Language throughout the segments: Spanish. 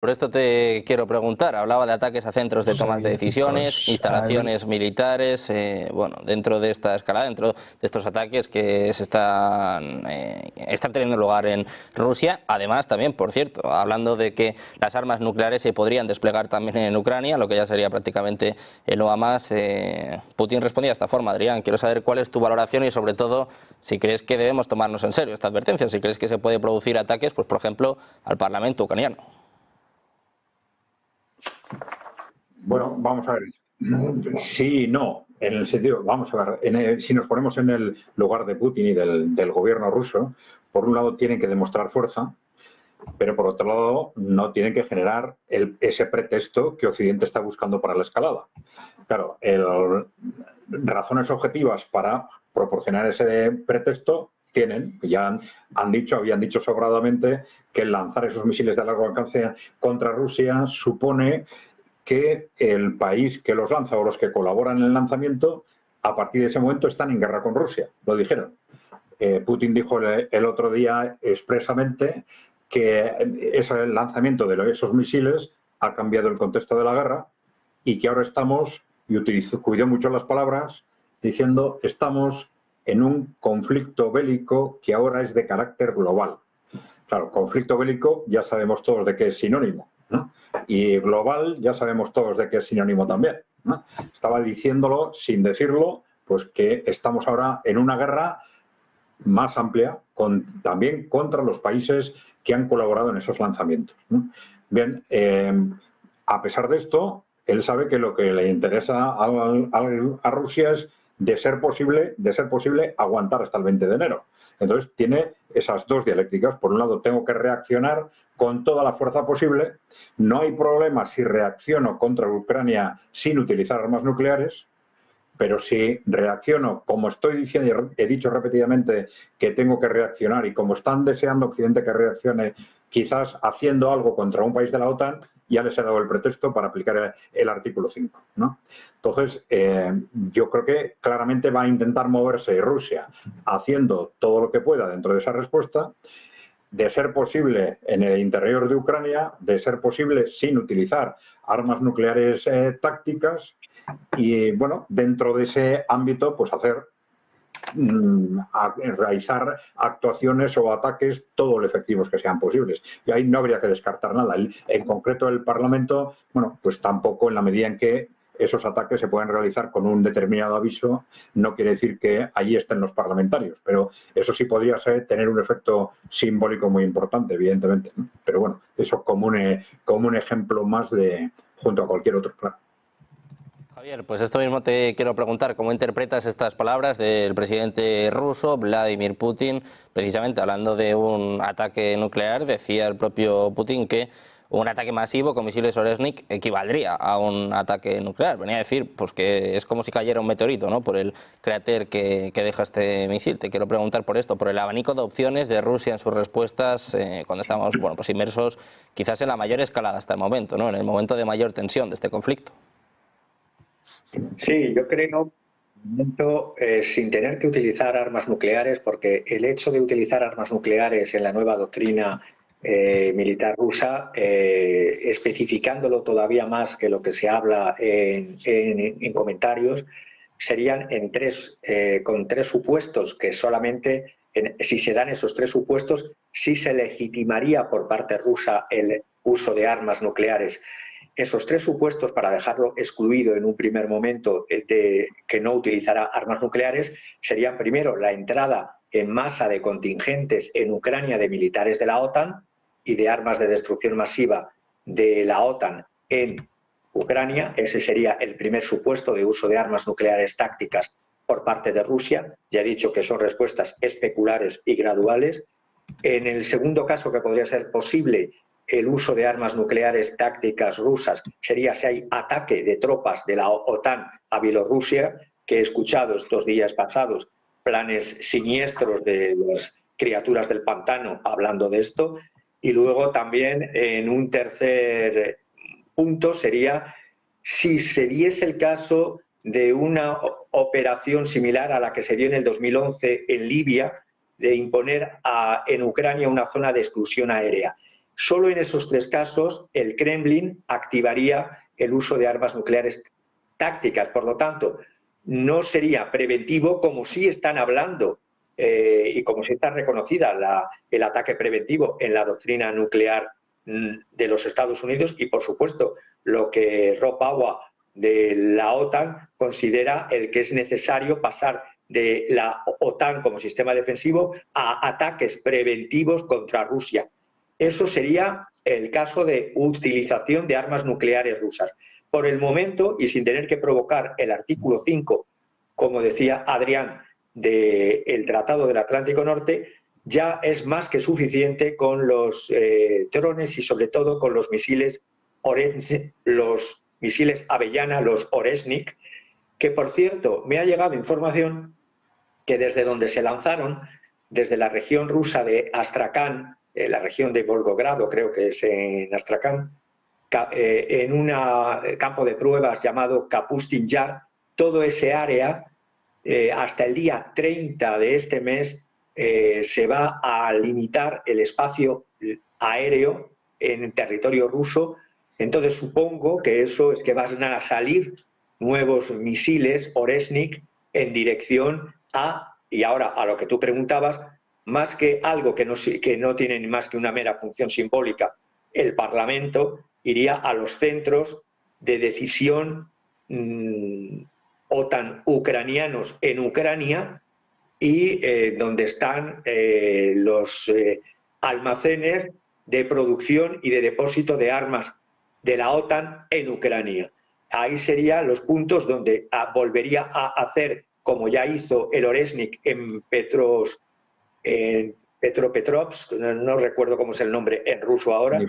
Por esto te quiero preguntar, hablaba de ataques a centros de tomas de decisiones, instalaciones militares, bueno, dentro de esta escalada, dentro de estos ataques que se están teniendo lugar en Rusia. Además, también, por cierto, hablando de que las armas nucleares se podrían desplegar también en Ucrania, lo que ya sería prácticamente lo a más, Putin respondía de esta forma. Adrián, quiero saber cuál es tu valoración y, sobre todo, si crees que debemos tomarnos en serio esta advertencia, si crees que se puede producir ataques, pues por ejemplo, al Parlamento ucraniano. Bueno, vamos a ver. Sí y no, en el sentido, vamos a ver, si nos ponemos en el lugar de Putin y del gobierno ruso, por un lado tienen que demostrar fuerza, pero por otro lado no tienen que generar ese pretexto que Occidente está buscando para la escalada. Claro, razones objetivas para proporcionar ese pretexto tienen, habían dicho sobradamente que el lanzar esos misiles de largo alcance contra Rusia supone que el país que los lanza o los que colaboran en el lanzamiento, a partir de ese momento están en guerra con Rusia, lo dijeron. Putin dijo el otro día expresamente que ese lanzamiento de esos misiles ha cambiado el contexto de la guerra y que ahora estamos, y cuidó mucho las palabras, diciendo estamos en un conflicto bélico que ahora es de carácter global. Claro, conflicto bélico ya sabemos todos de qué es sinónimo, ¿no? Y global ya sabemos todos de qué es sinónimo también, ¿no? Estaba diciéndolo sin decirlo, pues que estamos ahora en una guerra más amplia, también contra los países que han colaborado en esos lanzamientos, ¿no? Bien, a pesar de esto, él sabe que lo que le interesa a Rusia es, de ser posible, aguantar hasta el 20 de enero. Entonces tiene esas dos dialécticas. Por un lado, tengo que reaccionar con toda la fuerza posible. No hay problema si reacciono contra Ucrania sin utilizar armas nucleares, pero si reacciono como estoy diciendo y he dicho repetidamente que tengo que reaccionar, y como están deseando Occidente que reaccione, quizás haciendo algo contra un país de la OTAN, ya les he dado el pretexto para aplicar el artículo 5, ¿no? Entonces, yo creo que claramente va a intentar moverse Rusia haciendo todo lo que pueda dentro de esa respuesta, de ser posible en el interior de Ucrania, de ser posible sin utilizar armas nucleares tácticas, y bueno, dentro de ese ámbito, pues realizar actuaciones o ataques todo lo efectivos que sean posibles. Y ahí no habría que descartar nada. En concreto, el Parlamento, bueno, pues tampoco, en la medida en que esos ataques se pueden realizar con un determinado aviso, no quiere decir que allí estén los parlamentarios, pero eso sí podría tener un efecto simbólico muy importante, evidentemente, ¿no? Pero bueno, eso como un ejemplo más junto a cualquier otro, claro. Javier, pues esto mismo te quiero preguntar, ¿cómo interpretas estas palabras del presidente ruso, Vladimir Putin? Precisamente hablando de un ataque nuclear, decía el propio Putin que un ataque masivo con misiles Oresnik equivaldría a un ataque nuclear. Venía a decir pues que es como si cayera un meteorito, ¿no?, por el cráter que deja este misil. Te quiero preguntar por esto, por el abanico de opciones de Rusia en sus respuestas cuando estamos, bueno, pues inmersos quizás en la mayor escalada hasta el momento, ¿no?, en el momento de mayor tensión de este conflicto. Sí, yo creo, sin tener que utilizar armas nucleares, porque el hecho de utilizar armas nucleares en la nueva doctrina militar rusa, especificándolo todavía más que lo que se habla en comentarios, serían con tres supuestos que solamente, si se dan esos tres supuestos, sí se legitimaría por parte rusa el uso de armas nucleares. Esos tres supuestos, para dejarlo excluido en un primer momento de que no utilizará armas nucleares, serían primero la entrada en masa de contingentes en Ucrania de militares de la OTAN y de armas de destrucción masiva de la OTAN en Ucrania. Ese sería el primer supuesto de uso de armas nucleares tácticas por parte de Rusia. Ya he dicho que son respuestas especulares y graduales. En el segundo caso, que podría ser posible el uso de armas nucleares tácticas rusas, sería si hay ataque de tropas de la OTAN a Bielorrusia, que he escuchado estos días pasados planes siniestros de las criaturas del pantano hablando de esto. Y luego también, en un tercer punto, sería si se diese el caso de una operación similar a la que se dio en el 2011 en Libia, de imponer en Ucrania una zona de exclusión aérea. solo en esos 3 casos el Kremlin activaría el uso de armas nucleares tácticas. Por lo tanto, no sería preventivo, como sí están hablando y como sí está reconocida el ataque preventivo en la doctrina nuclear de los Estados Unidos, y por supuesto lo que Rob Bauer de la OTAN considera el que es necesario pasar de la OTAN como sistema defensivo a ataques preventivos contra Rusia. Eso sería el caso de utilización de armas nucleares rusas. Por el momento, y sin tener que provocar el artículo 5, como decía Adrián, del Tratado del Atlántico Norte, ya es más que suficiente con los drones y sobre todo con los misiles Avellana, los Oresnik, que por cierto me ha llegado información que desde donde se lanzaron, desde la región rusa de Astrakán, la región de Volgogrado, creo que es en Astrakán, en un campo de pruebas llamado Kapustin Yar, todo ese área, hasta el día 30 de este mes, se va a limitar el espacio aéreo en territorio ruso. Entonces supongo que eso es que van a salir nuevos misiles Oresnik en dirección a, y ahora a lo que tú preguntabas, más que algo que no tiene más que una mera función simbólica, el Parlamento iría a los centros de decisión OTAN ucranianos en Ucrania y donde están los almacenes de producción y de depósito de armas de la OTAN en Ucrania. Ahí serían los puntos donde volvería a hacer, como ya hizo el Oresnik en Petropetrovsk, no recuerdo cómo es el nombre en ruso ahora,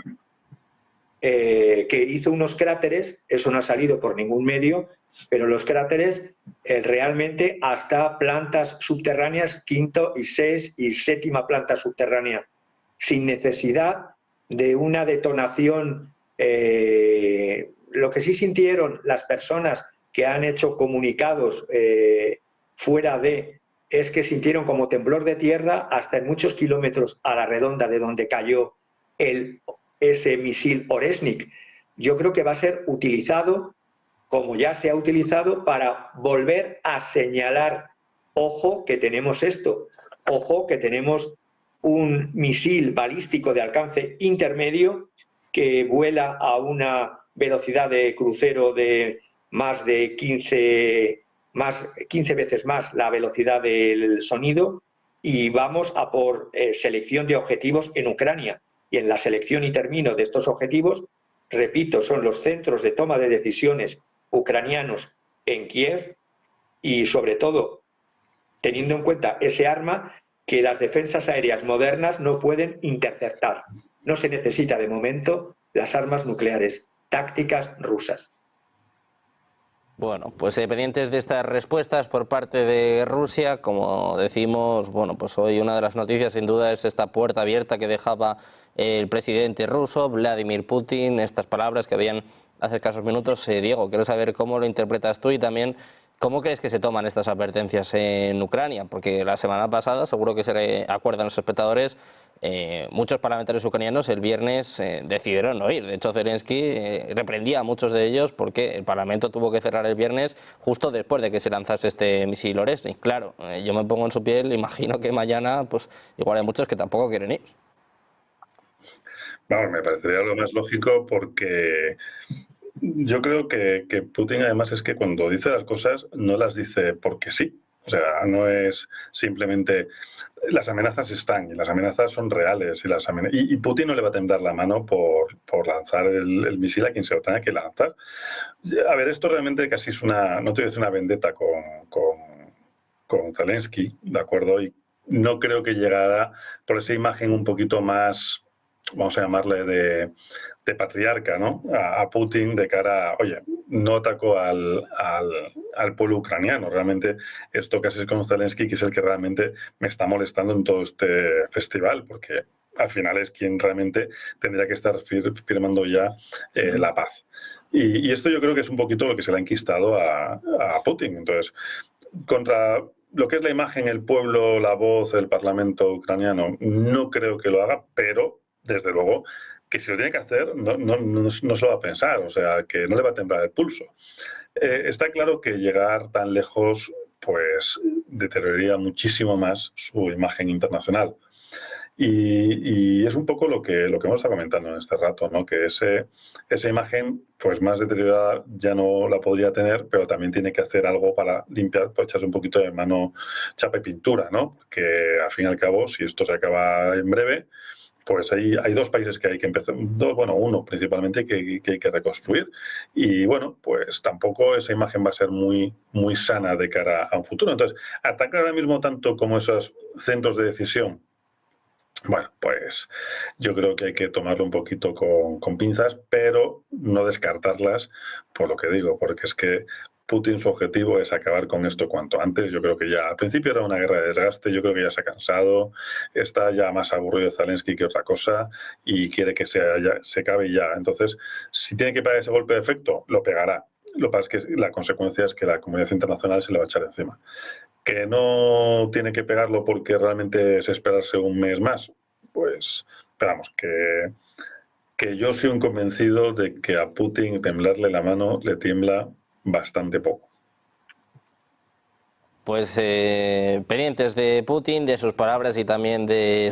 que hizo unos cráteres, eso no ha salido por ningún medio, pero los cráteres realmente hasta plantas subterráneas, 5ª y 6ª y 7ª planta subterránea, sin necesidad de una detonación. Lo que sí sintieron las personas que han hecho comunicados fuera de, es que sintieron como temblor de tierra hasta en muchos kilómetros a la redonda de donde cayó ese misil Oresnik. Yo creo que va a ser utilizado, como ya se ha utilizado, para volver a señalar, ojo que tenemos esto, ojo que tenemos un misil balístico de alcance intermedio que vuela a una velocidad de crucero de más de 15 veces más la velocidad del sonido, y vamos a por selección de objetivos en Ucrania. Y en la selección y término de estos objetivos, repito, son los centros de toma de decisiones ucranianos en Kiev y sobre todo teniendo en cuenta ese arma que las defensas aéreas modernas no pueden interceptar. No se necesita de momento las armas nucleares tácticas rusas. Bueno, pues pendientes de estas respuestas por parte de Rusia, como decimos, bueno, pues hoy una de las noticias sin duda es esta puerta abierta que dejaba el presidente ruso, Vladimir Putin, estas palabras que habían hace escasos minutos. Diego, quiero saber cómo lo interpretas tú y también cómo crees que se toman estas advertencias en Ucrania, porque la semana pasada, seguro que se acuerdan los espectadores, muchos parlamentarios ucranianos el viernes decidieron no ir. De hecho, Zelensky reprendía a muchos de ellos porque el Parlamento tuvo que cerrar el viernes justo después de que se lanzase este misil Oresnik. Claro, yo me pongo en su piel, imagino que mañana pues igual hay muchos que tampoco quieren ir. Vamos, me parecería lo más lógico porque yo creo que Putin además es que cuando dice las cosas no las dice porque sí. O sea, no es simplemente... Las amenazas están y las amenazas son reales y Putin no le va a temblar la mano por lanzar el misil a quien se lo tenga que lanzar. A ver, esto realmente casi es una... No te voy a decir una vendetta con Zelensky, ¿de acuerdo? Y no creo que llegara por esa imagen un poquito más, vamos a llamarle de patriarca, ¿no? A Putin de cara a, oye, no atacó al pueblo ucraniano. Realmente esto casi es con Zelensky, que es el que realmente me está molestando en todo este festival, porque al final es quien realmente tendría que estar firmando ya la paz. Y esto yo creo que es un poquito lo que se le ha enquistado a Putin. Entonces, contra lo que es la imagen, el pueblo, la voz, el parlamento ucraniano, no creo que lo haga, pero desde luego que si lo tiene que hacer no se lo va a pensar, o sea, que no le va a temblar el pulso. Está claro que llegar tan lejos pues deterioraría muchísimo más su imagen internacional. Y es un poco lo que hemos estado comentando en este rato, ¿no? Que esa imagen pues más deteriorada ya no la podría tener, pero también tiene que hacer algo para limpiar, pues echarse un poquito de mano chapa y pintura, ¿no? Porque al fin y al cabo, si esto se acaba en breve, pues hay dos países que hay que empezar, uno principalmente que hay que reconstruir. Y bueno, pues tampoco esa imagen va a ser muy, muy sana de cara a un futuro. Entonces, atacar ahora mismo tanto como esos centros de decisión, bueno, pues yo creo que hay que tomarlo un poquito con pinzas, pero no descartarlas por lo que digo, porque es que Putin su objetivo es acabar con esto cuanto antes. Yo creo que ya al principio era una guerra de desgaste, yo creo que ya se ha cansado, está ya más aburrido Zelensky que otra cosa y quiere que se acabe ya. Entonces, si tiene que pegar ese golpe de efecto, lo pegará. Lo que pasa es que la consecuencia es que la comunidad internacional se le va a echar encima. Que no tiene que pegarlo porque realmente es esperarse un mes más, pues esperamos que yo soy un convencido de que a Putin temblarle la mano le tiembla bastante poco. Pues pendientes de Putin, de sus palabras y también de